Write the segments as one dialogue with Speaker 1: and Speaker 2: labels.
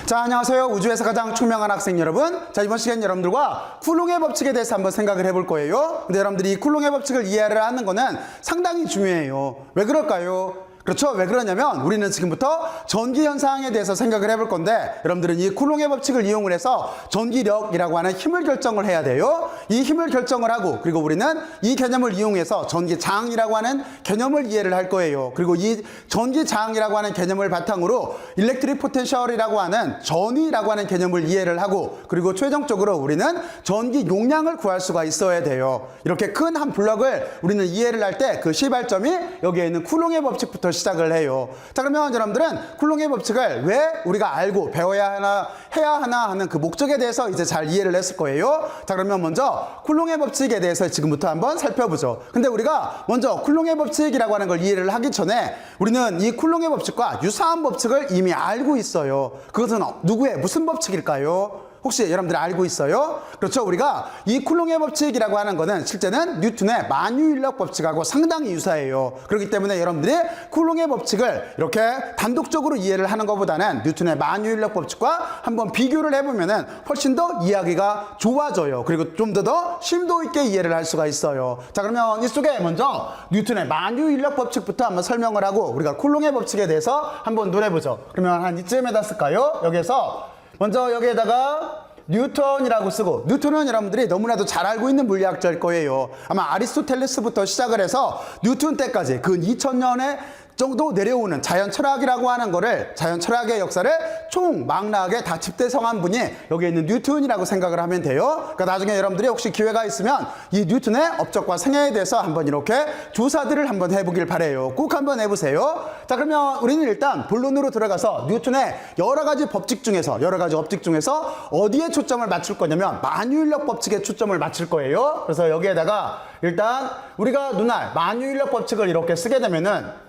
Speaker 1: 자, 안녕하세요. 우주에서 가장 총명한 학생 여러분. 자, 이번 시간 여러분들과 쿨롱의 법칙에 대해서 한번 생각을 해볼 거예요. 근데 여러분들이 이 쿨롱의 법칙을 이해를 하는 거는 상당히 중요해요. 왜 그럴까요? 그렇죠. 왜 그러냐면 우리는 지금부터 전기 현상에 대해서 생각을 해볼 건데, 여러분들은 이 쿨롱의 법칙을 이용을 해서 전기력이라고 하는 힘을 결정을 해야 돼요. 이 힘을 결정을 하고, 그리고 우리는 이 개념을 이용해서 전기장이라고 하는 개념을 이해를 할 거예요. 그리고 이 전기장이라고 하는 개념을 바탕으로 일렉트릭 포텐셜이라고 하는 전위라고 하는 개념을 이해를 하고, 그리고 최종적으로 우리는 전기 용량을 구할 수가 있어야 돼요. 이렇게 큰 한 블럭을 우리는 이해를 할 때 그 시발점이 여기에 있는 쿨롱의 법칙부터 시작을 해요. 자, 그러면 여러분들은 쿨롱의 법칙을 왜 우리가 알고 배워야 하나, 해야 하나 하는 그 목적에 대해서 이제 잘 이해를 했을 거예요. 자, 그러면 먼저 쿨롱의 법칙에 대해서 지금부터 한번 살펴보죠. 근데 우리가 먼저 쿨롱의 법칙이라고 하는 걸 이해를 하기 전에 우리는 이 쿨롱의 법칙과 유사한 법칙을 이미 알고 있어요. 그것은 누구의 무슨 법칙일까요? 혹시 여러분들 알고 있어요? 그렇죠. 우리가 이 쿨롱의 법칙이라고 하는 거는 실제는 뉴턴의 만유인력 법칙하고 상당히 유사해요. 그렇기 때문에 여러분들이 쿨롱의 법칙을 이렇게 단독적으로 이해를 하는 것보다는 뉴턴의 만유인력 법칙과 한번 비교를 해보면은 훨씬 더 이해하기가 좋아져요. 그리고 좀 더 심도 있게 이해를 할 수가 있어요. 자, 그러면 이 속에 먼저 뉴턴의 만유인력 법칙부터 한번 설명을 하고 우리가 쿨롱의 법칙에 대해서 한번 논해보죠. 그러면 한 이쯤에다 쓸까요? 여기에서 먼저 여기에다가 뉴턴이라고 쓰고, 뉴턴은 여러분들이 너무나도 잘 알고 있는 물리학자일 거예요. 아마 아리스토텔레스부터 시작을 해서 뉴턴 때까지 근 2000년에 정도 내려오는 자연 철학이라고 하는 거를, 자연 철학의 역사를 총망라하게 다 집대성한 분이 여기에 있는 뉴턴이라고 생각을 하면 돼요. 그러니까 나중에 여러분들이 혹시 기회가 있으면 이 뉴턴의 업적과 생애에 대해서 한번 이렇게 조사들을 한번 해보길 바래요. 꼭 한번 해보세요. 자, 그러면 우리는 일단 본론으로 들어가서 뉴턴의 여러 가지 법칙 중에서, 여러 가지 법칙 중에서 어디에 초점을 맞출 거냐면 만유인력 법칙에 초점을 맞출 거예요. 그래서 여기에다가 일단 우리가 눈알 만유인력 법칙을 이렇게 쓰게 되면은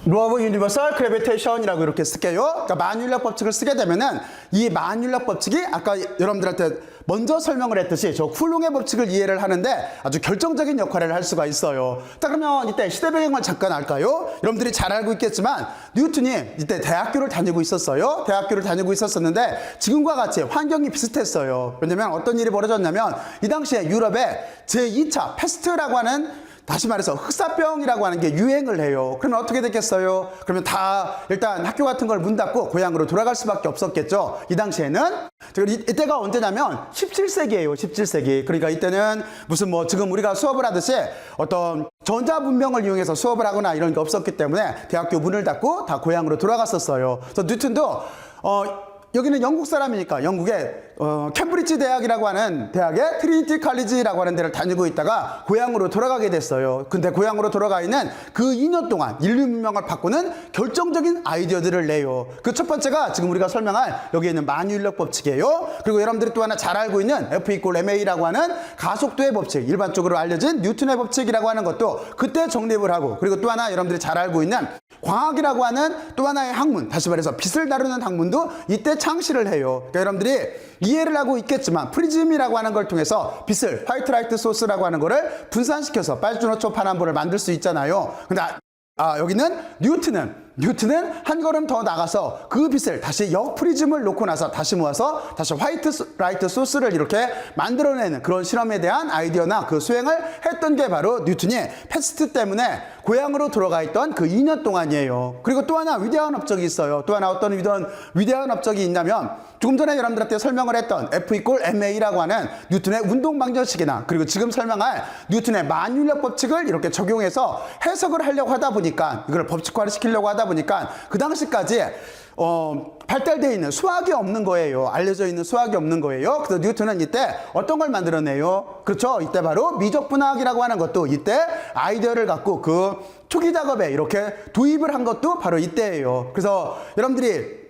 Speaker 1: Law of Universal Gravitation이라고 이렇게 쓸게요. 그러니까 만유인력 법칙을 쓰게 되면은 이 만유인력 법칙이 아까 여러분들한테 먼저 설명을 했듯이 저 쿨롱의 법칙을 이해를 하는데 아주 결정적인 역할을 할 수가 있어요. 자, 그러면 이때 시대 배경을 잠깐 알까요? 여러분들이 잘 알고 있겠지만 뉴턴이 이때 대학교를 다니고 있었어요. 대학교를 다니고 있었었는데 지금과 같이 환경이 비슷했어요. 왜냐면 어떤 일이 벌어졌냐면 이 당시에 유럽에 제2차 패스트라고 하는, 다시 말해서 흑사병이라고 하는 게 유행을 해요. 그러면 어떻게 됐겠어요? 그러면 다 일단 학교 같은 걸 문 닫고 고향으로 돌아갈 수밖에 없었겠죠. 이 당시에는. 이때가 언제냐면 17세기예요. 17세기. 그러니까 이때는 무슨 뭐 지금 우리가 수업을 하듯이 어떤 전자문명을 이용해서 수업을 하거나 이런 게 없었기 때문에 대학교 문을 닫고 다 고향으로 돌아갔었어요. 그래서 뉴턴도 여기는 영국 사람이니까 영국의 캠브리지 대학이라고 하는 대학의 트리니티 칼리지라고 하는 데를 다니고 있다가 고향으로 돌아가게 됐어요. 근데 고향으로 돌아가 있는 그 2년 동안 인류 문명을 바꾸는 결정적인 아이디어들을 내요. 그 첫 번째가 지금 우리가 설명할 여기에 있는 만유인력 법칙이에요. 그리고 여러분들이 또 하나 잘 알고 있는 F=ma라고 하는 가속도의 법칙, 일반적으로 알려진 뉴턴의 법칙이라고 하는 것도 그때 정립을 하고, 그리고 또 하나 여러분들이 잘 알고 있는 광학이라고 하는 또 하나의 학문, 다시 말해서 빛을 다루는 학문도 이때 창시를 해요. 그러니까 여러분들이 이해를 하고 있겠지만 프리즘이라고 하는 걸 통해서 빛을 화이트 라이트 소스라고 하는 거를 분산시켜서 빨주노초 파남보를 만들 수 있잖아요. 근데 여기는 뉴턴은 한 걸음 더 나가서 그 빛을 다시 역프리즘을 놓고 나서 다시 모아서 다시 화이트 라이트 소스를 이렇게 만들어내는 그런 실험에 대한 아이디어나 그 수행을 했던 게 바로 뉴턴이 패스트 때문에 고향으로 돌아가 있던 그 2년 동안이에요. 그리고 또 하나 위대한 업적이 있어요. 또 하나 어떤 위대한 업적이 있냐면 조금 전에 여러분들한테 설명을 했던 F=ma라고 하는 뉴턴의 운동방정식이나, 그리고 지금 설명할 뉴턴의 만유인력 법칙을 이렇게 적용해서 해석을 하려고 하다 보니까, 이걸 법칙화를 시키려고 하다 보니까 그 당시까지 발달되어 있는 수학이 없는 거예요. 알려져 있는 수학이 없는 거예요. 그래서 뉴턴은 이때 어떤 걸 만들어내요? 그렇죠. 이때 바로 미적분학이라고 하는 것도 이때 아이디어를 갖고 그 초기 작업에 이렇게 도입을 한 것도 바로 이때예요. 그래서 여러분들이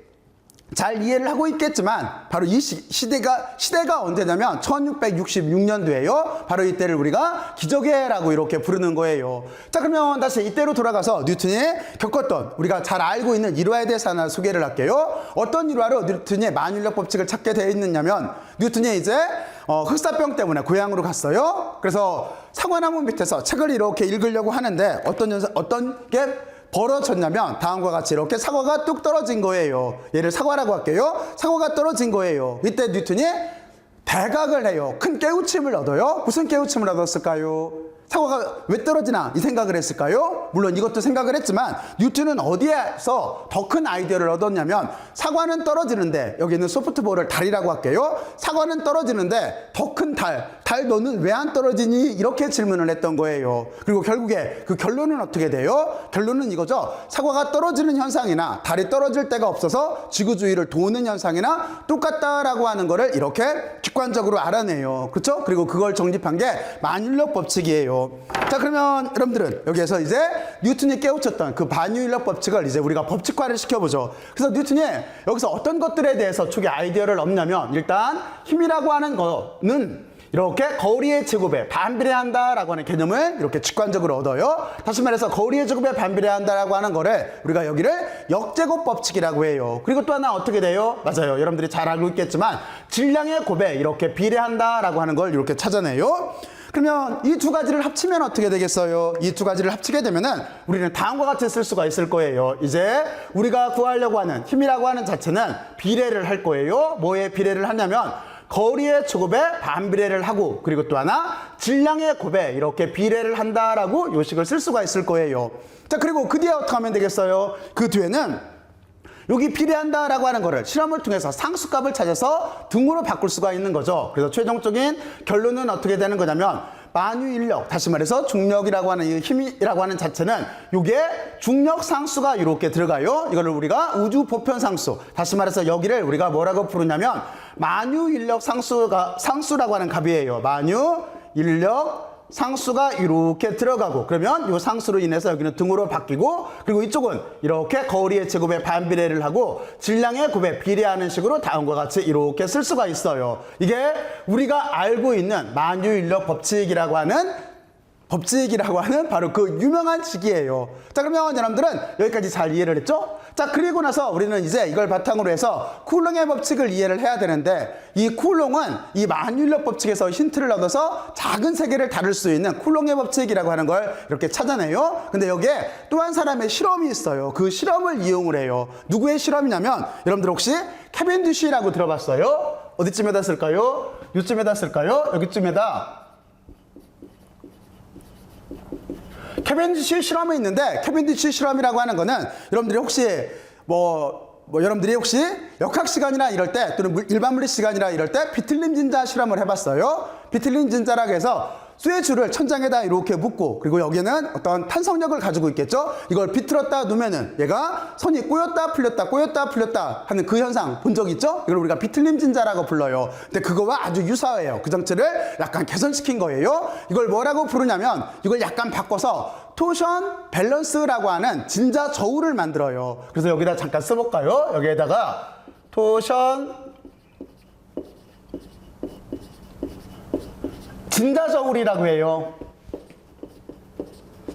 Speaker 1: 잘 이해를 하고 있겠지만 바로 이 시대가 언제냐면 1666년도예요. 바로 이때를 우리가 기적의 해라고 이렇게 부르는 거예요. 자, 그러면 다시 이때로 돌아가서 뉴턴이 겪었던, 우리가 잘 알고 있는 일화에 대해서 하나 소개를 할게요. 어떤 일화로 뉴턴이 만유인력 법칙을 찾게 되어 있느냐면, 뉴턴이 이제 흑사병 때문에 고향으로 갔어요. 그래서 사과나무 밑에서 책을 이렇게 읽으려고 하는데 어떤 게 벌어졌냐면 다음과 같이 이렇게 사과가 뚝 떨어진 거예요. 얘를 사과라고 할게요. 사과가 떨어진 거예요. 이때 뉴턴이 대각을 해요. 큰 깨우침을 얻어요. 무슨 깨우침을 얻었을까요? 사과가 왜 떨어지나 이 생각을 했을까요? 물론 이것도 생각을 했지만 뉴턴은 어디에서 더 큰 아이디어를 얻었냐면 사과는 떨어지는데 여기는 소프트볼을 달이라고 할게요. 사과는 떨어지는데 더 큰 달 너는 왜 안 떨어지니? 이렇게 질문을 했던 거예요. 그리고 결국에 그 결론은 어떻게 돼요? 결론은 이거죠. 사과가 떨어지는 현상이나 달이 떨어질 데가 없어서 지구 주위를 도는 현상이나 똑같다라고 하는 거를 이렇게 직관적으로 알아내요. 그렇죠? 그리고 그걸 정립한 게 만율력 법칙이에요. 자, 그러면 여러분들은 여기에서 이제 뉴턴이 깨우쳤던 그 반유인력 법칙을 이제 우리가 법칙화를 시켜보죠. 그래서 뉴턴이 여기서 어떤 것들에 대해서 초기 아이디어를 얻냐면 일단 힘이라고 하는 거는 이렇게 거리의 제곱에 반비례한다라고 하는 개념을 이렇게 직관적으로 얻어요. 다시 말해서 거리의 제곱에 반비례한다라고 하는 거를 우리가 여기를 역제곱 법칙이라고 해요. 그리고 또 하나 어떻게 돼요? 맞아요. 여러분들이 잘 알고 있겠지만 질량의 곱에 이렇게 비례한다라고 하는 걸 이렇게 찾아내요. 그러면 이 두 가지를 합치면 어떻게 되겠어요? 이 두 가지를 합치게 되면은 우리는 다음과 같이 쓸 수가 있을 거예요. 이제 우리가 구하려고 하는 힘이라고 하는 자체는 비례를 할 거예요. 뭐에 비례를 하냐면 거리의 제곱에 반비례를 하고 그리고 또 하나 질량의 곱에 이렇게 비례를 한다라고 요식을 쓸 수가 있을 거예요. 자, 그리고 그 뒤에 어떻게 하면 되겠어요? 그 뒤에는 여기 비례한다라고 하는 거를 실험을 통해서 상수값을 찾아서 등으로 바꿀 수가 있는 거죠. 그래서 최종적인 결론은 어떻게 되는 거냐면 만유인력, 다시 말해서 중력이라고 하는 이 힘이라고 하는 자체는 이게 중력 상수가 이렇게 들어가요. 이거를 우리가 우주 보편 상수, 다시 말해서 여기를 우리가 뭐라고 부르냐면 만유인력 상수라고 하는 값이에요. 만유인력 상수가 이렇게 들어가고 그러면 이 상수로 인해서 여기는 등으로 바뀌고 그리고 이쪽은 이렇게 거리의 제곱에 반비례를 하고 질량의 곱에 비례하는 식으로 다음과 같이 이렇게 쓸 수가 있어요. 이게 우리가 알고 있는 만유인력 법칙이라고 하는 바로 그 유명한 식이에요. 자, 그러면 여러분들은 여기까지 잘 이해를 했죠? 자, 그리고 나서 우리는 이제 이걸 바탕으로 해서 쿨롱의 법칙을 이해를 해야 되는데 이 쿨롱은 이 만유인력 법칙에서 힌트를 얻어서 작은 세계를 다룰 수 있는 쿨롱의 법칙이라고 하는 걸 이렇게 찾아내요. 근데 여기에 또 한 사람의 실험이 있어요. 그 실험을 이용을 해요. 누구의 실험이냐면 여러분들 혹시 캐벤디시라고 들어봤어요? 어디쯤에다 쓸까요? 요쯤에다 쓸까요? 여기쯤에다. 캐벤디시 실험이 있는데 캐벤디시 실험이라고 하는 거는 여러분들이 혹시 여러분들이 혹시 역학 시간이나 이럴 때 또는 일반 물리 시간이나 이럴 때 비틀림 진자 실험을 해봤어요. 비틀림 진자라고 해서 쇠 줄을 천장에다 이렇게 묶고 그리고 여기는 어떤 탄성력을 가지고 있겠죠. 이걸 비틀었다 놓으면은 얘가 선이 꼬였다 풀렸다 하는 그 현상 본 적 있죠? 이걸 우리가 비틀림 진자라고 불러요. 근데 그거와 아주 유사해요. 그 정체를 약간 개선시킨 거예요. 이걸 뭐라고 부르냐면 이걸 약간 바꿔서 토션 밸런스라고 하는 진자 저울을 만들어요. 그래서 여기다 잠깐 써볼까요? 여기에다가 토션 진자 저울이라고 해요.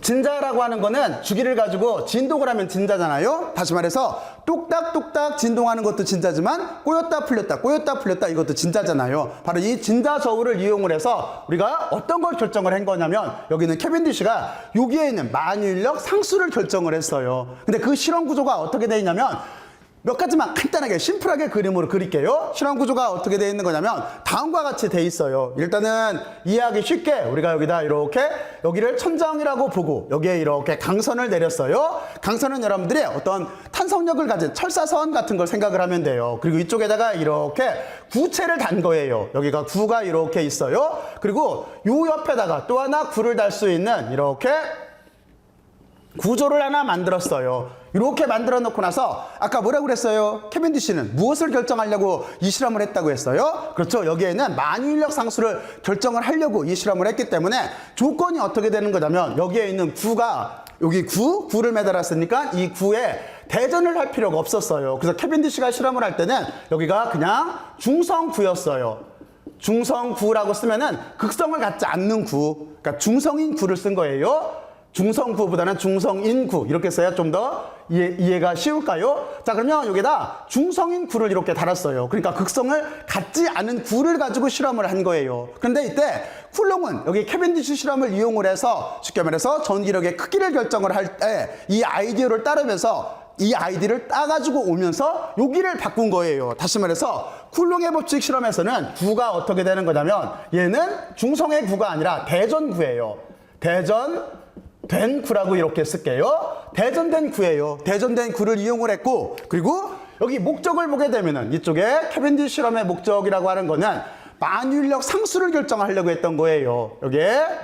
Speaker 1: 진자라고 하는 거는 주기를 가지고 진동을 하면 진자잖아요. 다시 말해서 똑딱똑딱 진동하는 것도 진자지만 꼬였다 풀렸다 이것도 진자잖아요. 바로 이 진자 저울을 이용을 해서 우리가 어떤 걸 결정을 한 거냐면 여기는 캐벤디시가 여기에 있는 만유인력 상수를 결정을 했어요. 근데 그 실험 구조가 어떻게 되어 있냐면 몇 가지만 간단하게 심플하게 그림으로 그릴게요. 실험 구조가 어떻게 되어 있는 거냐면 다음과 같이 되어 있어요. 일단은 이해하기 쉽게 우리가 여기다 이렇게 여기를 천장이라고 보고 여기에 이렇게 강선을 내렸어요. 강선은 여러분들이 어떤 탄성력을 가진 철사선 같은 걸 생각을 하면 돼요. 그리고 이쪽에다가 이렇게 구체를 단 거예요. 여기가 구가 이렇게 있어요. 그리고 요 옆에다가 또 하나 구를 달 수 있는 이렇게 구조를 하나 만들었어요. 이렇게 만들어 놓고 나서 아까 뭐라고 그랬어요? 캐벤디시는 무엇을 결정하려고 이 실험을 했다고 했어요? 그렇죠. 여기에는 만유인력 상수를 결정을 하려고 이 실험을 했기 때문에 조건이 어떻게 되는 거냐면 여기에 있는 구가 여기 구를 매달았으니까 이 구에 대전을 할 필요가 없었어요. 그래서 캐벤디시가 실험을 할 때는 여기가 그냥 중성구였어요. 중성구라고 쓰면은 극성을 갖지 않는 구, 그러니까 중성인 구를 쓴 거예요. 중성구보다는 중성인구 이렇게 써야 좀 더 이해가 쉬울까요? 자, 그러면 여기다 중성인구를 이렇게 달았어요. 그러니까 극성을 갖지 않은 구를 가지고 실험을 한 거예요. 그런데 이때 쿨롱은 여기 캐벤디시 실험을 이용을 해서 쉽게 말해서 전기력의 크기를 결정을 할 때 이 아이디어를 따르면서 이 아이디를 따가지고 오면서 여기를 바꾼 거예요. 다시 말해서 쿨롱의 법칙 실험에서는 구가 어떻게 되는 거냐면 얘는 중성의 구가 아니라 대전구예요. 대전된 구라고 이렇게 쓸게요. 대전된 구예요. 대전된 구를 이용을 했고, 그리고 여기 목적을 보게 되면은 이쪽에 캐벤디시 실험의 목적이라고 하는 거는 만유인력 상수를 결정하려고 했던 거예요. 여기에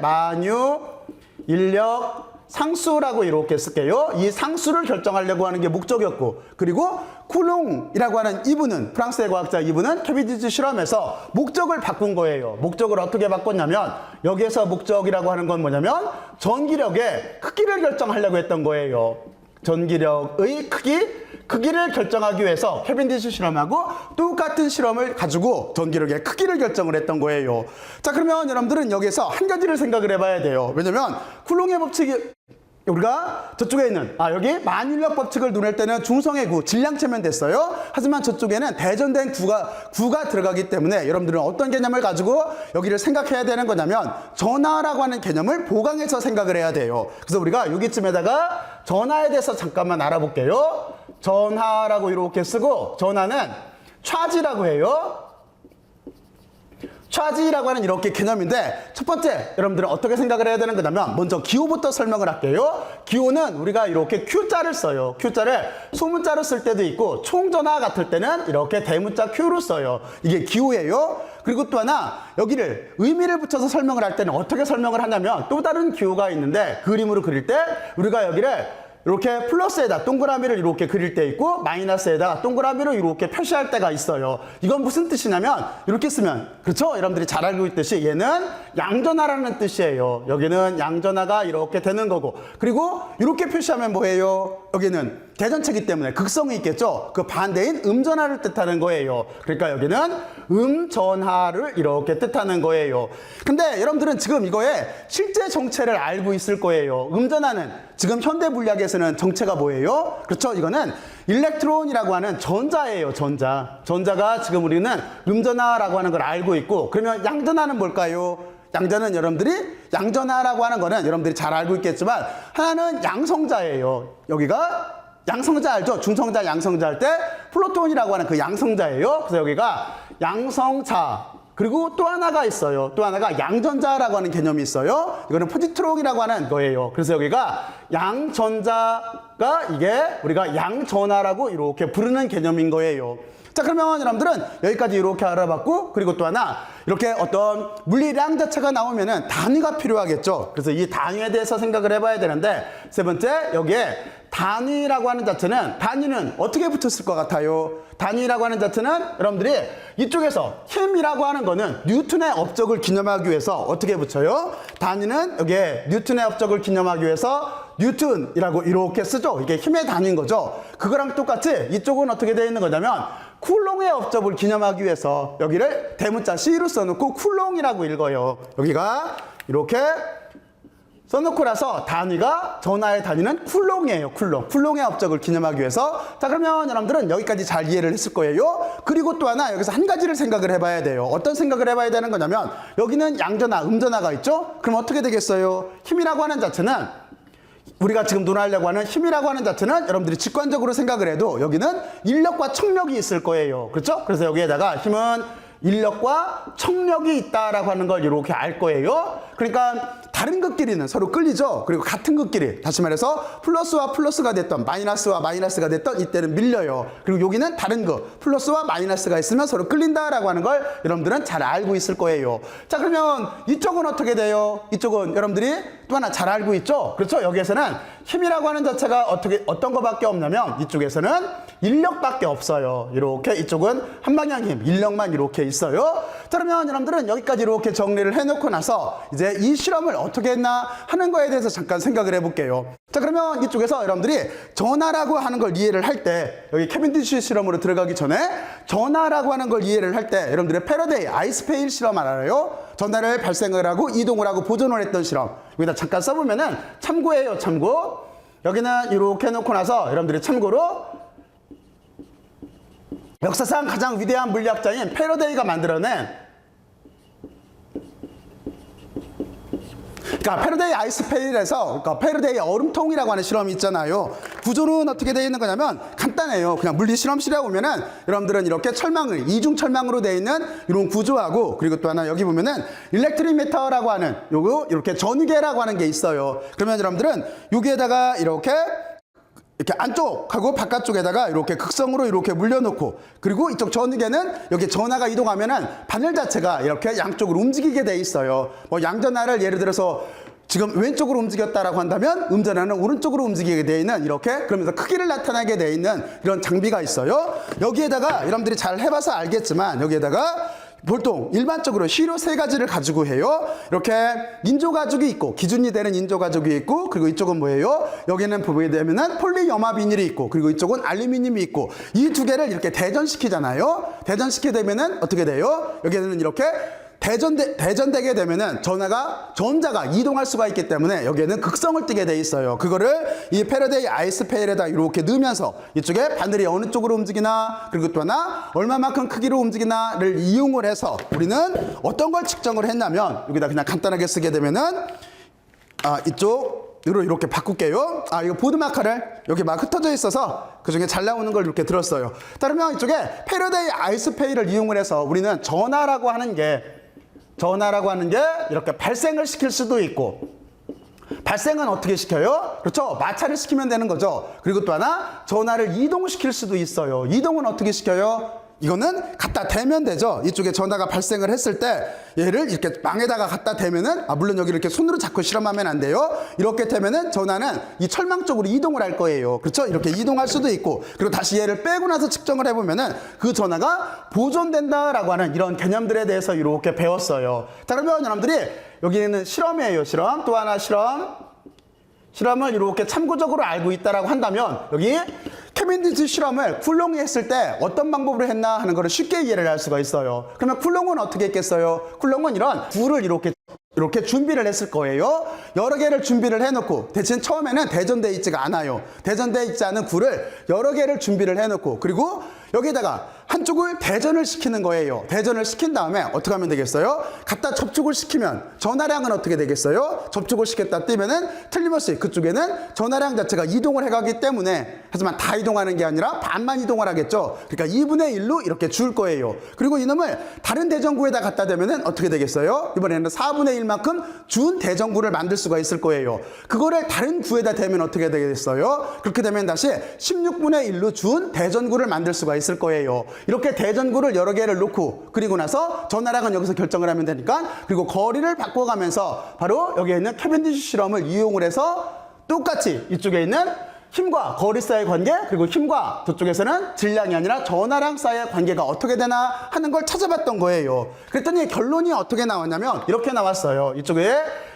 Speaker 1: 만유인력 상수라고 이렇게 쓸게요. 이 상수를 결정하려고 하는 게 목적이었고, 그리고 쿨롱이라고 하는 이분은, 프랑스의 과학자 이분은 캐벤디시 실험에서 목적을 바꾼 거예요. 목적을 어떻게 바꿨냐면 여기에서 목적이라고 하는 건 뭐냐면 전기력의 크기를 결정하려고 했던 거예요. 전기력의 크기를 결정하기 위해서 캐벤디시 실험하고 똑같은 실험을 가지고 전기력의 크기를 결정을 했던 거예요. 자, 그러면 여러분들은 여기서 한 가지를 생각을 해봐야 돼요. 왜냐면 쿨롱의 법칙이 우리가 저쪽에 있는 여기 만유인력 법칙을 눈을 때는 중성의 구, 질량체면 됐어요. 하지만 저쪽에는 대전된 구가 들어가기 때문에 여러분들은 어떤 개념을 가지고 여기를 생각해야 되는 거냐면 전하라고 하는 개념을 보강해서 생각을 해야 돼요. 그래서 우리가 여기쯤에다가 전하에 대해서 잠깐만 알아볼게요. 전하라고 이렇게 쓰고, 전하는 차지라고 해요. 차지라고 하는 이렇게 개념인데, 첫 번째 여러분들은 어떻게 생각을 해야 되는 거냐면 먼저 기호부터 설명을 할게요. 기호는 우리가 이렇게 Q자를 써요. Q자를 소문자로 쓸 때도 있고 총전화 같을 때는 이렇게 대문자 Q로 써요. 이게 기호예요. 그리고 또 하나 여기를 의미를 붙여서 설명을 할 때는 어떻게 설명을 하냐면 또 다른 기호가 있는데 그림으로 그릴 때 우리가 여기를 이렇게 플러스에다 동그라미를 이렇게 그릴 때 있고 마이너스에다 동그라미로 이렇게 표시할 때가 있어요. 이건 무슨 뜻이냐면 이렇게 쓰면, 그렇죠? 여러분들이 잘 알고 있듯이 얘는 양전하라는 뜻이에요. 여기는 양전하가 이렇게 되는 거고, 그리고 이렇게 표시하면 뭐예요? 여기는 대전체이기 때문에 극성이 있겠죠? 그 반대인 음전하를 뜻하는 거예요. 그러니까 여기는 음전하를 이렇게 뜻하는 거예요. 근데 여러분들은 지금 이거의 실제 정체를 알고 있을 거예요. 음전하는 지금 현대 물리학에서는 정체가 뭐예요? 그렇죠? 이거는 일렉트론이라고 하는 전자예요. 전자가 지금 우리는 음전하라고 하는 걸 알고 있고, 그러면 양전하는 뭘까요? 양전은 양전하라고 하는 거는 여러분들이 잘 알고 있겠지만 하나는 양성자예요. 여기가 양성자 알죠? 중성자, 양성자 할 때 플루톤이라고 하는 그 양성자예요. 그래서 여기가 양성자. 그리고 또 하나가 있어요. 또 하나가 양전자라고 하는 개념이 있어요. 이거는 포지트론이라고 하는 거예요. 그래서 여기가 양전자가 이게 우리가 양전하라고 이렇게 부르는 개념인 거예요. 자, 그러면 여러분들은 여기까지 이렇게 알아봤고, 그리고 또 하나 이렇게 어떤 물리량 자체가 나오면은 단위가 필요하겠죠. 그래서 이 단위에 대해서 생각을 해봐야 되는데, 세 번째 여기에 단위라고 하는 자체는, 단위는 어떻게 붙였을 것 같아요? 단위라고 하는 자체는 여러분들이 이쪽에서 힘이라고 하는 거는 뉴턴의 업적을 기념하기 위해서 어떻게 붙여요? 단위는 여기에 뉴턴의 업적을 기념하기 위해서 뉴턴이라고 이렇게 쓰죠. 이게 힘의 단위인 거죠. 그거랑 똑같이 이쪽은 어떻게 되어 있는 거냐면 쿨롱의 업적을 기념하기 위해서 여기를 대문자 C로 써놓고 쿨롱이라고 읽어요. 여기가 이렇게 써놓고 나서 단위가, 전하의 단위는 쿨롱이에요. 쿨롱의 업적을 기념하기 위해서. 자, 그러면 여러분들은 여기까지 잘 이해를 했을 거예요. 그리고 또 하나 여기서 한 가지를 생각을 해봐야 돼요. 어떤 생각을 해봐야 되는 거냐면 여기는 양전하, 음전하가 있죠. 그럼 어떻게 되겠어요? 힘이라고 하는 자체는, 우리가 지금 논하려고 하는 힘이라고 하는 자체는 여러분들이 직관적으로 생각을 해도 여기는 인력과 청력이 있을 거예요. 그렇죠? 그래서 여기에다가 힘은 인력과 청력이 있다라고 하는 걸 이렇게 알 거예요. 그러니까 다른 것끼리는 서로 끌리죠. 그리고 같은 것끼리, 다시 말해서 플러스와 플러스가 됐던, 마이너스와 마이너스가 됐던 이때는 밀려요. 그리고 여기는 다른 거, 플러스와 마이너스가 있으면 서로 끌린다라고 하는 걸 여러분들은 잘 알고 있을 거예요. 자, 그러면 이쪽은 어떻게 돼요? 이쪽은 여러분들이 또 하나 잘 알고 있죠? 그렇죠? 여기에서는 힘이라고 하는 자체가 어떤 거밖에 없냐면 이쪽에서는 인력밖에 없어요. 이렇게 이쪽은 한방향 힘, 인력만 이렇게 있어요. 자, 그러면 여러분들은 여기까지 이렇게 정리를 해놓고 나서 이제 이 실험을 어떻게 했나 하는 거에 대해서 잠깐 생각을 해볼게요. 자, 그러면 이쪽에서 여러분들이 전하라고 하는 걸 이해를 할 때, 여기 캐빈디시 실험으로 들어가기 전에 전하라고 하는 걸 이해를 할 때 여러분들의 패러데이 아이스페일 실험 알아요? 전하를 발생을 하고 이동을 하고 보존을 했던 실험. 여기다 잠깐 써보면은 참고예요, 참고. 여기는 이렇게 해놓고 나서 여러분들이 참고로 역사상 가장 위대한 물리학자인 패러데이가 만들어낸, 그러니까 패러데이 아이스페일에서, 그러니까 패러데이 얼음통이라고 하는 실험이 있잖아요. 구조는 어떻게 되어 있는 거냐면 간단해요. 그냥 물리 실험실에 오면은 여러분들은 이렇게 철망을 이중 철망으로 되어 있는 이런 구조하고, 그리고 또 하나 여기 보면은 일렉트리미터라고 하는 요거 이렇게 전위계라고 하는 게 있어요. 그러면 여러분들은 여기에다가 이렇게 안쪽하고 바깥쪽에다가 이렇게 극성으로 이렇게 물려놓고, 그리고 이쪽 전위계는 여기 전하가 이동하면은 바늘 자체가 이렇게 양쪽으로 움직이게 돼 있어요. 뭐 양전하를 예를 들어서 지금 왼쪽으로 움직였다라고 한다면 음전하는 오른쪽으로 움직이게 돼 있는, 이렇게 그러면서 크기를 나타나게 돼 있는 이런 장비가 있어요. 여기에다가 여러분들이 잘 해봐서 알겠지만 여기에다가 보통 일반적으로 시료 3가지를 가지고 해요. 이렇게 인조가죽이 있고, 기준이 되는 인조가죽이 있고, 그리고 이쪽은 뭐예요? 여기는 보게 되면은 폴리염화 비닐이 있고, 그리고 이쪽은 알루미늄이 있고, 이 2개를 이렇게 대전시키잖아요. 대전시키게 되면은 어떻게 돼요? 여기는 이렇게 대전되게 되면은 전자가 이동할 수가 있기 때문에 여기에는 극성을 띠게 돼 있어요. 그거를 이 패러데이 아이스페일에다 이렇게 넣으면서 이쪽에 바늘이 어느 쪽으로 움직이나, 그리고 또 하나 얼마만큼 크기로 움직이나를 이용을 해서 우리는 어떤 걸 측정을 했냐면, 여기다 그냥 간단하게 쓰게 되면은 이쪽으로 이렇게 바꿀게요. 이거 보드 마커를 여기 막 흩어져 있어서 그 중에 잘 나오는 걸 이렇게 들었어요. 따르면 이쪽에 패러데이 아이스페일을 이용을 해서 우리는 전하라고 하는 게 이렇게 발생을 시킬 수도 있고, 발생은 어떻게 시켜요? 그렇죠. 마찰을 시키면 되는 거죠. 그리고 또 하나 전하를 이동시킬 수도 있어요. 이동은 어떻게 시켜요? 이거는 갖다 대면 되죠. 이쪽에 전하가 발생을 했을 때 얘를 이렇게 망에다가 갖다 대면은, 물론 여기 이렇게 손으로 잡고 실험하면 안 돼요. 이렇게 되면은 전하는 이 철망 쪽으로 이동을 할 거예요. 그렇죠? 이렇게 이동할 수도 있고, 그리고 다시 얘를 빼고 나서 측정을 해보면은 그 전하가 보존된다라고 하는 이런 개념들에 대해서 이렇게 배웠어요. 자, 그러면 여러분들이 여기는 실험이에요. 실험. 또 하나 실험을 이렇게 참고적으로 알고 있다라고 한다면, 여기 캐빈디시 실험을 쿨롱이 했을 때 어떤 방법으로 했나 하는 거를 쉽게 이해를 할 수가 있어요. 그러면 쿨롱은 어떻게 했겠어요? 쿨롱은 이런 굴을 이렇게 준비를 했을 거예요. 여러 개를 준비를 해놓고, 대신 처음에는 대전되어 있지가 않아요. 대전되어 있지 않은 굴을 여러 개를 준비를 해놓고, 그리고 여기다가 한쪽을 대전을 시키는 거예요. 대전을 시킨 다음에 어떻게 하면 되겠어요? 갖다 접촉을 시키면 전하량은 어떻게 되겠어요? 접촉을 시켰다 띄면은 틀림없이 그쪽에는 전하량 자체가 이동을 해가기 때문에, 하지만 다 이동하는 게 아니라 반만 이동을 하겠죠. 그러니까 2분의 1로 이렇게 줄 거예요. 그리고 이놈을 다른 대전구에다 갖다 대면은 어떻게 되겠어요? 이번에는 4분의 1만큼 준 대전구를 만들 수가 있을 거예요. 그거를 다른 구에다 대면 어떻게 되겠어요? 그렇게 되면 다시 16분의 1로 준 대전구를 만들 수가 있을 거예요. 이렇게 대전구를 여러 개를 놓고, 그리고 나서 전하량은 여기서 결정을 하면 되니까, 그리고 거리를 바꿔가면서 바로 여기에 있는 캐빈디시 실험을 이용을 해서 똑같이 이쪽에 있는 힘과 거리 사이의 관계, 그리고 힘과 저쪽에서는 질량이 아니라 전하량 사이의 관계가 어떻게 되나 하는 걸 찾아봤던 거예요. 그랬더니 결론이 어떻게 나왔냐면 이렇게 나왔어요.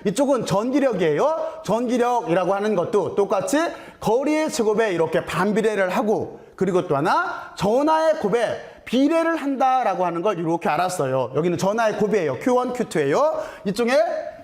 Speaker 1: 이쪽은 전기력이에요. 전기력이라고 하는 것도 똑같이 거리의 제곱에 이렇게 반비례를 하고, 그리고 또 하나 전하의 곱에 비례를 한다라고 하는 걸 이렇게 알았어요. 여기는 전하의 곱이에요. Q1, Q2예요. 이쪽에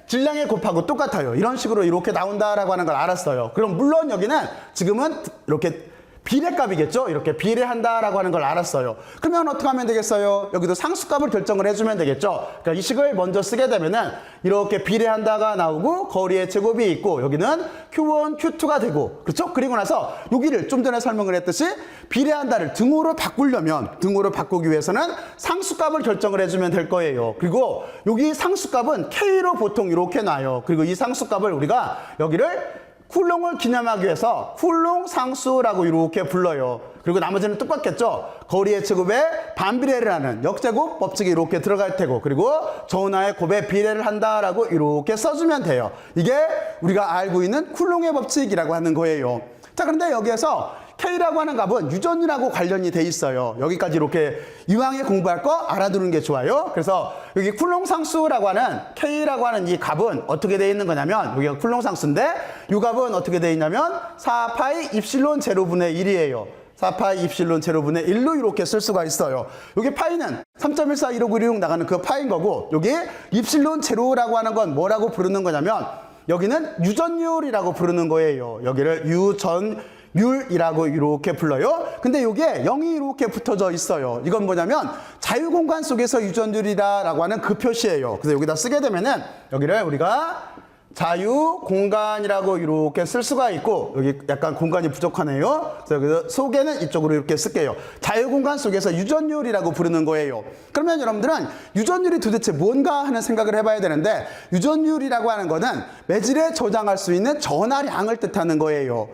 Speaker 1: 질량의 곱하고 똑같아요. 이런 식으로 이렇게 나온다라고 하는 걸 알았어요. 그럼 물론 여기는 지금은 이렇게 비례값이겠죠? 이렇게 비례한다라고 하는 걸 알았어요. 그러면 어떻게 하면 되겠어요? 여기도 상수값을 결정을 해주면 되겠죠? 그러니까 이 식을 먼저 쓰게 되면은 이렇게 비례한다가 나오고 거리의 제곱이 있고, 여기는 Q1, Q2가 되고, 그렇죠? 그리고 나서 여기를 좀 전에 설명을 했듯이 비례한다를 등호로 바꾸기 위해서는 상수값을 결정을 해주면 될 거예요. 그리고 여기 상수값은 K로 보통 이렇게 나요. 그리고 이 상수값을 우리가 여기를 쿨롱을 기념하기 위해서 쿨롱 상수라고 이렇게 불러요. 그리고 나머지는 똑같겠죠. 거리의 제곱에 반비례를 하는 역제곱 법칙이 이렇게 들어갈 테고, 그리고 전하의 곱에 비례를 한다라고 이렇게 써주면 돼요. 이게 우리가 알고 있는 쿨롱의 법칙이라고 하는 거예요. 자, 그런데 여기에서 K라고 하는 값은 유전율하고 관련이 돼 있어요. 여기까지 이렇게 이왕에 공부할 거 알아두는 게 좋아요. 그래서 여기 쿨롱 상수라고 하는 K라고 하는 이 값은 어떻게 돼 있는 거냐면 여기가 쿨롱 상수인데 이 값은 어떻게 돼 있냐면 4파이 입실론 제로분의 1이에요. 4파이 입실론 제로분의 1로 이렇게 쓸 수가 있어요. 여기 파이는 3.141596 나가는 그 파인 거고 여기 입실론 제로라고 하는 건 뭐라고 부르는 거냐면 여기는 유전율이라고 부르는 거예요. 여기를 유전율이라고 이렇게 불러요. 근데 이게 0이 이렇게 붙어져 있어요. 이건 뭐냐면 자유공간 속에서 유전율이라고 하는 그 표시예요. 그래서 여기다 쓰게 되면은 여기를 우리가 자유공간이라고 이렇게 쓸 수가 있고 여기 약간 공간이 부족하네요. 그래서 속에는 이쪽으로 이렇게 쓸게요. 자유공간 속에서 유전율이라고 부르는 거예요. 그러면 여러분들은 유전율이 도대체 뭔가 하는 생각을 해봐야 되는데 유전율이라고 하는 거는 매질에 저장할 수 있는 전하량을 뜻하는 거예요.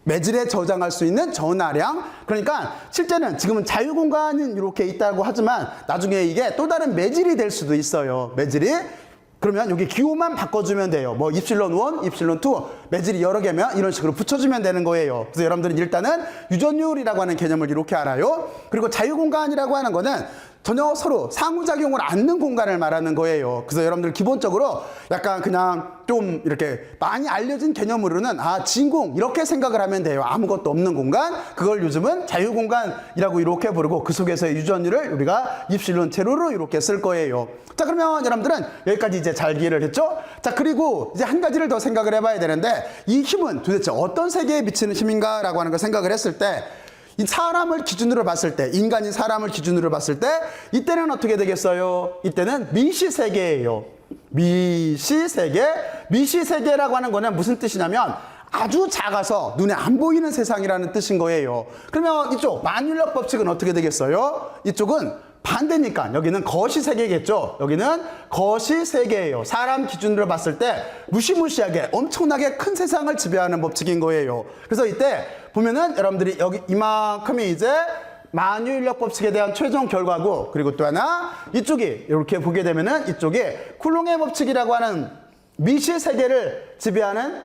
Speaker 1: 매질에 저장할 수 있는 전하량. 그러니까 실제는 지금은 자유공간은 이렇게 있다고 하지만 나중에 이게 또 다른 매질이 될 수도 있어요. 매질이. 그러면 여기 기호만 바꿔주면 돼요. 뭐 입실론 1, 입실론 2 매질이 여러 개면 이런 식으로 붙여주면 되는 거예요. 그래서 여러분들은 일단은 유전율이라고 하는 개념을 이렇게 알아요. 그리고 자유공간이라고 하는 거는 전혀 서로 상호작용을 않는 공간을 말하는 거예요. 그래서 여러분들 기본적으로 약간 그냥 좀 이렇게 많이 알려진 개념으로는 진공 이렇게 생각을 하면 돼요. 아무것도 없는 공간. 그걸 요즘은 자유공간이라고 이렇게 부르고 그 속에서의 유전율을 우리가 입실론 제로로 이렇게 쓸 거예요. 자, 그러면 여러분들은 여기까지 이제 잘 이해를 했죠? 자, 그리고 이제 한 가지를 더 생각을 해봐야 되는데 이 힘은 도대체 어떤 세계에 미치는 힘인가라고 하는 걸 생각을 했을 때 이 사람을 기준으로 봤을 때, 인간인 사람을 기준으로 봤을 때 이때는 어떻게 되겠어요? 이때는 미시세계예요. 미시세계. 미시세계라고 하는 거는 무슨 뜻이냐면 아주 작아서 눈에 안 보이는 세상이라는 뜻인 거예요. 그러면 이쪽 만율력 법칙은 어떻게 되겠어요? 이쪽은 반대니까 여기는 거시세계겠죠. 여기는 거시세계예요. 사람 기준으로 봤을 때 무시무시하게 엄청나게 큰 세상을 지배하는 법칙인 거예요. 그래서 이때 보면은 여러분들이 여기 이만큼이 이제 만유인력 법칙에 대한 최종 결과고 그리고 또 하나 이쪽이 이렇게 보게 되면은 이쪽이 쿨롱의 법칙이라고 하는 미시세계를 지배하는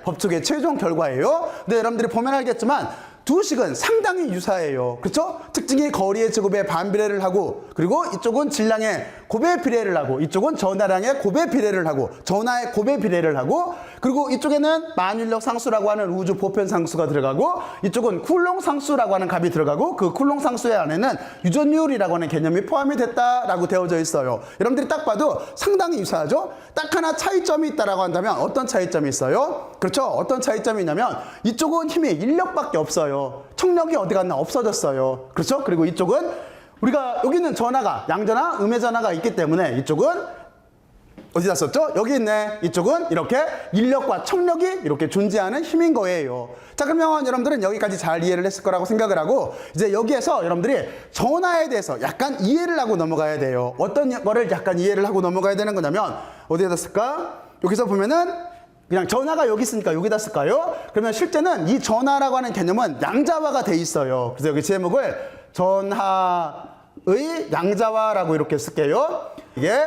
Speaker 1: 법칙의 최종 결과예요. 근데 여러분들이 보면 알겠지만 두 식은 상당히 유사해요. 그렇죠? 특징이 거리의 제곱에 반비례를 하고 그리고 이쪽은 질량의 곱에 비례를 하고 이쪽은 전하량의 곱에 비례를 하고 전하의 곱에 비례를 하고 그리고 이쪽에는 만율력 상수라고 하는 우주 보편 상수가 들어가고 이쪽은 쿨롱 상수라고 하는 값이 들어가고 그 쿨롱 상수의 안에는 유전율이라고 하는 개념이 포함이 됐다라고 되어져 있어요. 여러분들이 딱 봐도 상당히 유사하죠? 딱 하나 차이점이 있다라고 한다면 어떤 차이점이 있어요? 그렇죠? 어떤 차이점이 있냐면 이쪽은 힘이 인력밖에 없어요. 청력이 어디 갔나 없어졌어요. 그렇죠? 그리고 이쪽은 우리가 여기는 전하가 양전하, 음해전하가 있기 때문에 이쪽은 어디다 썼죠? 여기 있네. 이쪽은 이렇게 인력과 청력이 이렇게 존재하는 힘인 거예요. 자, 그러면 여러분들은 여기까지 잘 이해를 했을 거라고 생각을 하고 이제 여기에서 여러분들이 전하에 대해서 약간 이해를 하고 넘어가야 돼요. 어떤 거를 약간 이해를 하고 넘어가야 되는 거냐면 어디에다 쓸까? 여기서 보면은 그냥 전하가 여기 있으니까 여기다 쓸까요? 그러면 실제는 이 전하라고 하는 개념은 양자화가 돼 있어요. 그래서 여기 제목을 전하의 양자화라고 이렇게 쓸게요. 이게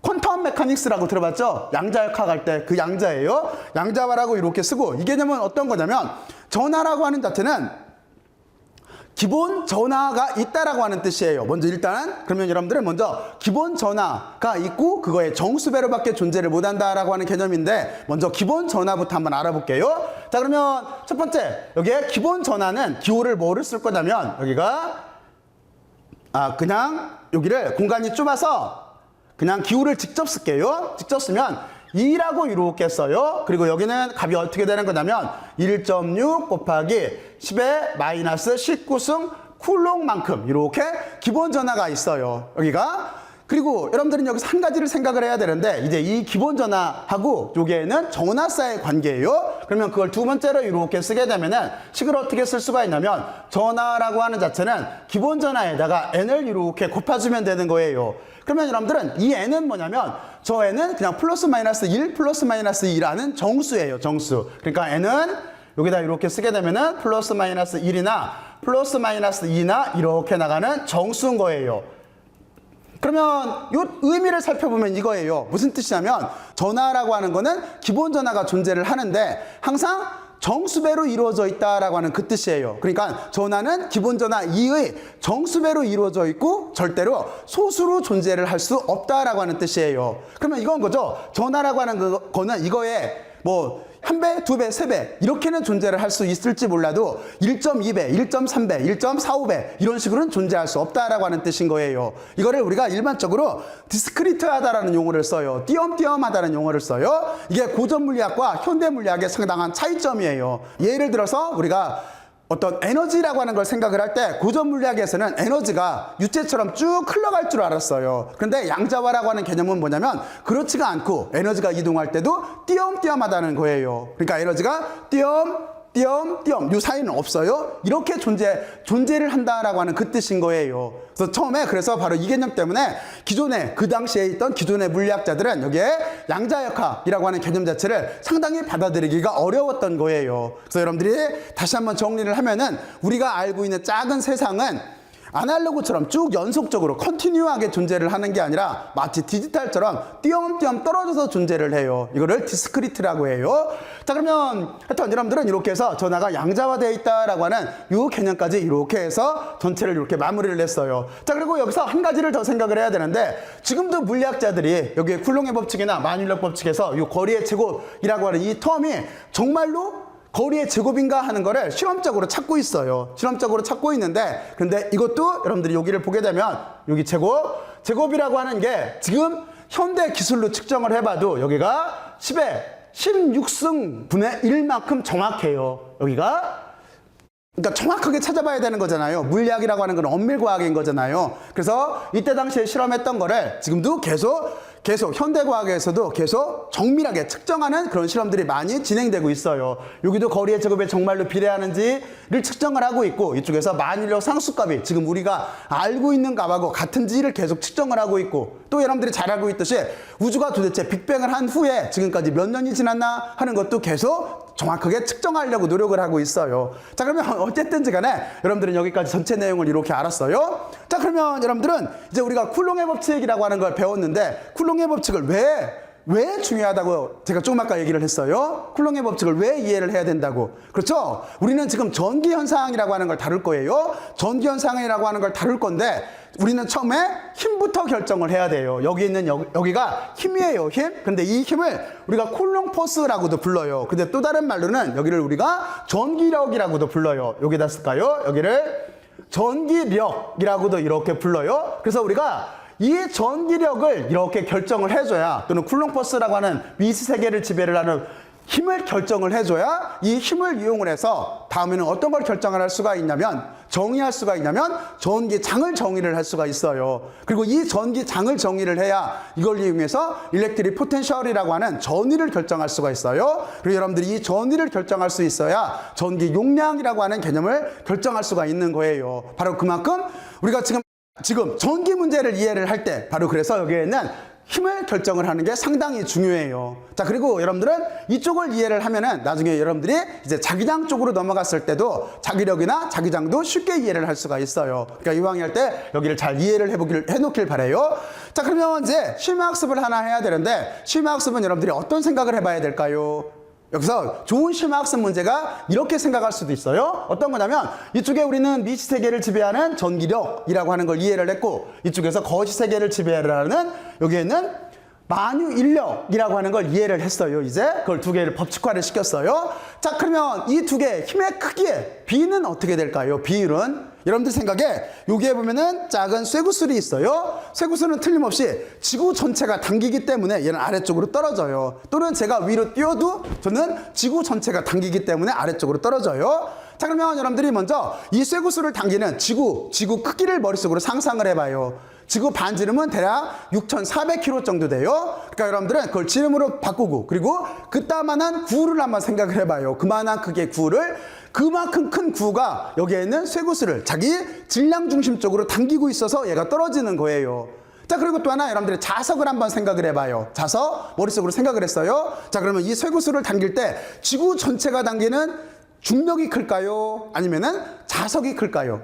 Speaker 1: 퀀텀 메카닉스라고 들어봤죠? 양자역학 할 때 그 양자예요. 양자화라고 이렇게 쓰고 이 개념은 어떤 거냐면 전하라고 하는 자체는 기본 전하가 있다라고 하는 뜻이에요. 먼저 일단 그러면 여러분들은 먼저 기본 전하가 있고 그거의 정수배로밖에 존재를 못한다라고 하는 개념인데 먼저 기본 전하부터 한번 알아볼게요. 자, 그러면 첫 번째 여기에 기본 전하는 기호를 뭐를 쓸 거냐면 여기가 그냥 여기를 공간이 좁아서 그냥 기호를 직접 쓸게요. 직접 쓰면 2라고 이렇게 써요. 그리고 여기는 값이 어떻게 되는 거냐면 1.6 곱하기 10의 마이너스 19승 쿨롱만큼 이렇게 기본 전하가 있어요. 여기가. 그리고 여러분들은 여기서 한 가지를 생각을 해야 되는데 이제 이 기본 전하하고 여기에는 전하사의 관계예요. 그러면 그걸 두 번째로 이렇게 쓰게 되면은 식을 어떻게 쓸 수가 있냐면 전하라고 하는 자체는 기본 전하에다가 n을 이렇게 곱해주면 되는 거예요. 그러면 여러분들은 이 n은 뭐냐면 저 n은 그냥 플러스 마이너스 1 플러스 마이너스 2라는 정수예요. 정수. 그러니까 n은 여기다 이렇게 쓰게 되면은 플러스 마이너스 1이나 플러스 마이너스 2나 이렇게 나가는 정수인 거예요. 그러면 이 의미를 살펴보면 이거예요. 무슨 뜻이냐면 전하라고 하는 거는 기본 전하가 존재를 하는데 항상 정수배로 이루어져 있다라고 하는 그 뜻이에요. 그러니까 전하는 기본 전하 2의 정수배로 이루어져 있고 절대로 소수로 존재를 할 수 없다라고 하는 뜻이에요. 그러면 이건 거죠. 전하라고 하는 거는 이거에 뭐 1배, 2배, 3배 이렇게는 존재를 할 수 있을지 몰라도 1.2배, 1.3배, 1.45배 이런 식으로는 존재할 수 없다라고 하는 뜻인 거예요. 이거를 우리가 일반적으로 디스크리트하다라는 용어를 써요. 띄엄띄엄하다는 용어를 써요. 이게 고전 물리학과 현대 물리학의 상당한 차이점이에요. 예를 들어서 우리가 어떤 에너지라고 하는 걸 생각을 할 때 고전 물리학에서는 에너지가 유체처럼 쭉 흘러갈 줄 알았어요. 그런데 양자화라고 하는 개념은 뭐냐면 그렇지가 않고 에너지가 이동할 때도 띄엄띄엄하다는 거예요. 그러니까 에너지가 띄엄 띄엄 이 사이는 없어요. 이렇게 존재를 한다라고 하는 그 뜻인 거예요. 그래서 처음에 그래서 바로 이 개념 때문에 기존에 그 당시에 있던 기존의 물리학자들은 여기에 양자역학이라고 하는 개념 자체를 상당히 받아들이기가 어려웠던 거예요. 그래서 여러분들이 다시 한번 정리를 하면은 우리가 알고 있는 작은 세상은 아날로그처럼 쭉 연속적으로 컨티뉴하게 존재를 하는 게 아니라 마치 디지털처럼 띄엄띄엄 떨어져서 존재를 해요. 이거를 디스크리트라고 해요. 자, 그러면 하여튼 여러분들은 이렇게 해서 전하가 양자화되어 있다라고 하는 이 개념까지 이렇게 해서 전체를 이렇게 마무리를 했어요. 자, 그리고 여기서 한 가지를 더 생각을 해야 되는데 지금도 물리학자들이 여기 쿨롱의 법칙이나 만율력 법칙에서 이 거리의 제곱이라고 하는 이 텀이 정말로 거리의 제곱인가 하는 거를 실험적으로 찾고 있어요. 실험적으로 찾고 있는데 그런데 이것도 여러분들이 여기를 보게 되면 여기 제곱이라고 하는 게 지금 현대 기술로 측정을 해봐도 여기가 10의 16승분의 1만큼 정확해요. 여기가 그러니까 정확하게 찾아봐야 되는 거잖아요. 물리학이라고 하는 건 엄밀과학인 거잖아요. 그래서 이때 당시에 실험했던 거를 지금도 계속 현대과학에서도 계속 정밀하게 측정하는 그런 실험들이 많이 진행되고 있어요. 여기도 거리의 제곱에 정말로 비례하는지를 측정을 하고 있고 이쪽에서 만율력 상수값이 지금 우리가 알고 있는 값하고 같은지를 계속 측정을 하고 있고 또 여러분들이 잘 알고 있듯이 우주가 도대체 빅뱅을 한 후에 지금까지 몇 년이 지났나 하는 것도 계속 정확하게 측정하려고 노력을 하고 있어요. 자, 그러면 어쨌든지 간에 여러분들은 여기까지 전체 내용을 이렇게 알았어요. 자, 그러면 여러분들은 이제 우리가 쿨롱의 법칙이라고 하는 걸 배웠는데 쿨롱의 법칙을 왜 중요하다고 제가 조금 아까 얘기를 했어요. 쿨롱의 법칙을 왜 이해를 해야 된다고. 그렇죠? 우리는 지금 전기현상이라고 하는 걸 다룰 거예요. 전기현상이라고 하는 걸 다룰 건데 우리는 처음에 힘부터 결정을 해야 돼요. 여기 있는 여기가 힘이에요. 힘. 근데 이 힘을 우리가 쿨롱 포스라고도 불러요. 근데 또 다른 말로는 여기를 우리가 전기력이라고도 불러요. 여기다 쓸까요? 여기를 전기력이라고도 이렇게 불러요. 그래서 우리가 이 전기력을 이렇게 결정을 해줘야 또는 쿨롱 포스라고 하는 미시 세계를 지배를 하는 힘을 결정을 해줘야 이 힘을 이용을 해서 다음에는 어떤 걸 결정을 할 수가 있냐면 정의할 수가 있냐면 전기장을 정의를 할 수가 있어요. 그리고 이 전기장을 정의를 해야 이걸 이용해서 일렉트릭 포텐셜이라고 하는 전위를 결정할 수가 있어요. 그리고 여러분들이 이 전위를 결정할 수 있어야 전기 용량이라고 하는 개념을 결정할 수가 있는 거예요. 바로 그만큼 우리가 지금 전기 문제를 이해를 할 때 바로 그래서 여기에는 힘을 결정을 하는 게 상당히 중요해요. 자, 그리고 여러분들은 이쪽을 이해를 하면은 나중에 여러분들이 이제 자기장 쪽으로 넘어갔을 때도 자기력이나 자기장도 쉽게 이해를 할 수가 있어요. 그러니까 이왕 할 때 여기를 잘 이해를 해놓길 바래요. 자, 그러면 이제 심화학습을 하나 해야 되는데 심화학습은 여러분들이 어떤 생각을 해봐야 될까요? 여기서 좋은 심화학습 문제가 이렇게 생각할 수도 있어요. 어떤 거냐면 이쪽에 우리는 미시 세계를 지배하는 전기력이라고 하는 걸 이해를 했고 이쪽에서 거시 세계를 지배하는 여기에는 만유인력이라고 하는 걸 이해를 했어요. 이제 그걸 두 개를 법칙화를 시켰어요. 자, 그러면 이 두 개 힘의 크기의 비는 어떻게 될까요? 비율은 여러분들 생각에 여기에 보면은 작은 쇠구슬이 있어요. 쇠구슬은 틀림없이 지구 전체가 당기기 때문에 얘는 아래쪽으로 떨어져요. 또는 제가 위로 띄워도 저는 지구 전체가 당기기 때문에 아래쪽으로 떨어져요. 자, 그러면 여러분들이 먼저 이 쇠구슬을 당기는 지구 크기를 머릿속으로 상상을 해봐요. 지구 반지름은 대략 6,400km 정도 돼요. 그러니까 여러분들은 그걸 지름으로 바꾸고 그리고 그따만한 구를 한번 생각을 해봐요. 그만한 크기의 구를 그만큼 큰 구가 여기에 있는 쇠구슬을 자기 질량 중심 쪽으로 당기고 있어서 얘가 떨어지는 거예요. 자, 그리고 또 하나 여러분들이 자석을 한번 생각을 해봐요. 자석 머릿속으로 생각을 했어요. 자, 그러면 이 쇠구슬을 당길 때 지구 전체가 당기는 중력이 클까요? 아니면은 자석이 클까요?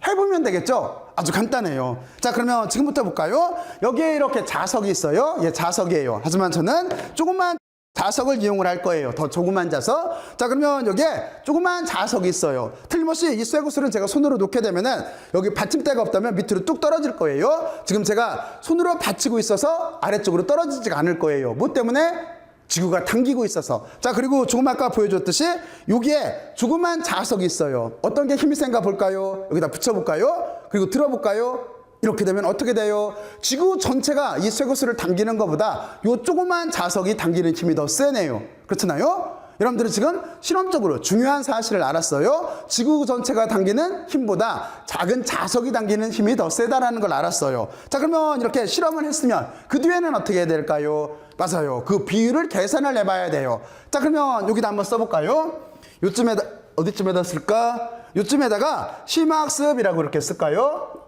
Speaker 1: 해보면 되겠죠? 아주 간단해요. 자, 그러면 지금부터 볼까요? 여기에 이렇게 자석이 있어요. 예, 자석이에요. 하지만 저는 조금만 자석을 이용을 할 거예요. 더 조그만 자석. 자, 그러면 여기에 조그만 자석이 있어요. 틀림없이 이 쇠구슬은 제가 손으로 놓게 되면은 여기 받침대가 없다면 밑으로 뚝 떨어질 거예요. 지금 제가 손으로 받치고 있어서 아래쪽으로 떨어지지가 않을 거예요. 뭐 때문에? 지구가 당기고 있어서. 자, 그리고 조금 아까 보여줬듯이 여기에 조그만 자석이 있어요. 어떤 게 힘이 센가 볼까요? 여기다 붙여볼까요? 그리고 들어볼까요? 이렇게 되면 어떻게 돼요? 지구 전체가 이 쇠구슬을 당기는 것보다 이 조그만 자석이 당기는 힘이 더 세네요. 그렇잖아요? 여러분들은 지금 실험적으로 중요한 사실을 알았어요. 지구 전체가 당기는 힘보다 작은 자석이 당기는 힘이 더 세다라는 걸 알았어요. 자, 그러면 이렇게 실험을 했으면 그 뒤에는 어떻게 해야 될까요? 맞아요. 그 비율을 계산을 해봐야 돼요. 자, 그러면 여기다 한번 써볼까요? 요쯤에다, 어디쯤에다 쓸까? 요쯤에다가 심화학습이라고 이렇게 쓸까요?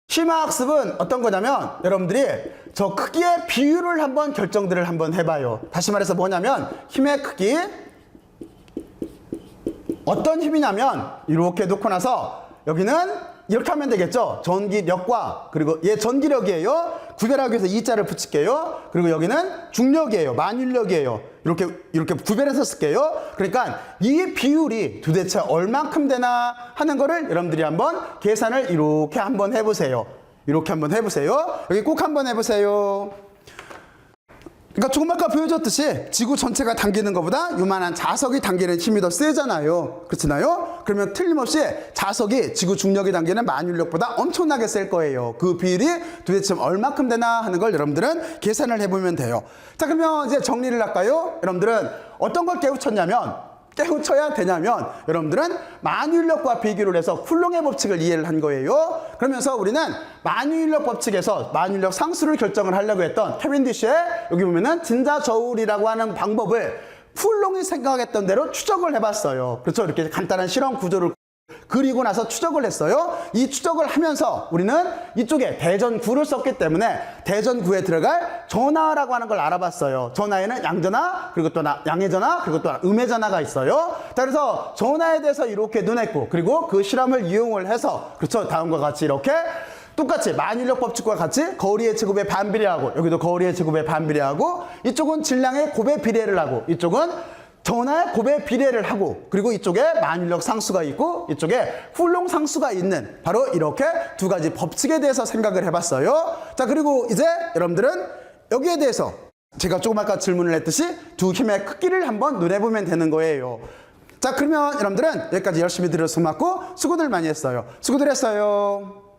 Speaker 1: 심화학습은 어떤 거냐면 여러분들이 저 크기의 비율을 한번 결정들을 한번 해봐요. 다시 말해서 뭐냐면 힘의 크기, 어떤 힘이냐면 이렇게 놓고 나서 여기는 이렇게 하면 되겠죠. 전기력과, 그리고 얘 전기력이에요. 구별하기 위해서 이자를 붙일게요. 그리고 여기는 중력이에요. 만율력이에요. 이렇게 구별해서 쓸게요. 그러니까 이 비율이 도대체 얼만큼 되나 하는 거를 여러분들이 한번 계산을 이렇게 한번 해보세요. 이렇게 한번 해보세요. 여기 꼭 한번 해보세요. 그러니까 조금 아까 보여줬듯이 지구 전체가 당기는 것보다 요만한 자석이 당기는 힘이 더 세잖아요. 그렇잖아요? 그러면 틀림없이 자석이 지구 중력이 당기는 만율력보다 엄청나게 셀 거예요. 그 비율이 도대체 얼마큼 되나 하는 걸 여러분들은 계산을 해보면 돼요. 자, 그러면 이제 정리를 할까요? 여러분들은 어떤 걸 깨우쳐야 되냐면 여러분들은 만율력과 비교를 해서 쿨롱의 법칙을 이해를 한 거예요. 그러면서 우리는 만율력 법칙에서 만율력 상수를 결정을 하려고 했던 캐빈디시의 여기 보면은 진자저울이라고 하는 방법을 쿨롱이 생각했던 대로 추적을 해봤어요. 그렇죠? 이렇게 간단한 실험 구조를 그리고 나서 추적을 했어요. 이 추적을 하면서 우리는 이쪽에 대전구를 썼기 때문에 대전구에 들어갈 전하라고 하는 걸 알아봤어요. 전하에는 양전하, 그리고 또 양해전하, 그리고 또 음해전하가 있어요. 자, 그래서 전하에 대해서 이렇게 눈했고, 그리고 그 실험을 이용을 해서, 그렇죠? 다음과 같이 이렇게 똑같이 만율력 법칙과 같이 거리의 제곱에 반비례하고, 여기도 거리의 제곱에 반비례하고, 이쪽은 질량의 곱에 비례를 하고, 이쪽은 전하의 곱에 비례를 하고, 그리고 이쪽에 만율력 상수가 있고 이쪽에 쿨롱 상수가 있는 바로 이렇게 두 가지 법칙에 대해서 생각을 해봤어요. 자, 그리고 이제 여러분들은 여기에 대해서 제가 조금 아까 질문을 했듯이 두 힘의 크기를 한번 눈해보면 되는 거예요. 자, 그러면 여러분들은 여기까지 열심히 들어서 맞고 수고들 많이 했어요. 수고들 했어요.